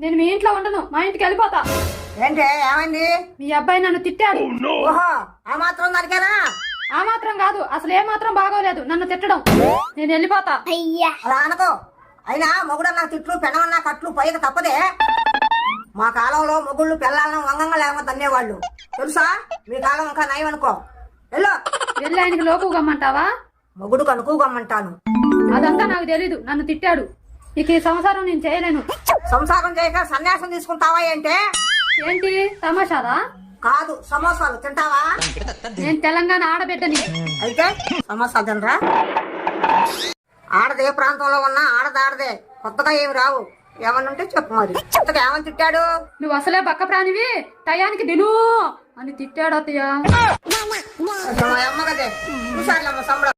నేను మీ ఇంట్లో ఉండను, మా ఇంటికి వెళ్ళిపోతా. ఏంటి ఏమైంది? మీ అబ్బాయి నన్ను తిట్టాడు. ఓహో, ఆ మాత్రం దానికేనా? ఆ మాత్రం కాదు, అసలు ఏ మాత్రం బాగోలేదు నన్ను తిట్టడం. నేను వెళ్ళిపోతా. అలా అనుకో. అయినా మొగుడన్నా తిట్లు పెనమన్నా కట్లు పైకి తప్పదే. మా కాలంలో మొగుళ్ళు పిల్లలను వంగంగా లేక తన్నేవాళ్ళు తెలుసా? మీ కాలం ఇంకా నయం అనుకో. వెళ్ళు. వెళ్ళి ఆయనకి లోకు గమ్మంటావా? మొగుడుకు అనుకోగమ్మంటాను. అదంతా నాకు తెలీదు. నన్ను తిట్టాడు. ఇక ఈ సంసారం నేను చేయలేను. సంసారం చేయక సన్యాసం తీసుకుంటావా ఏంటే? ఏంటి తమాషాదా? కాదు, సమోసాలు తింటావా? నేను తెలంగాణ ఆడబిడ్డని. అయితే సమోసా తినరా? ఆడదే ప్రాంతంలో ఉన్నా ఆడదాడదే, కొత్తగా ఏమి రావు. ఏమన్నుంటే చెప్పు. మరి కొత్తగా ఏమని తిట్టాడు? నువ్వు అసలే బక్క ప్రాణివి, టయానికి తిను అని తిట్టాడు అత్తయ్య. అమ్మగదే చూసారులమ్మ సంబడం.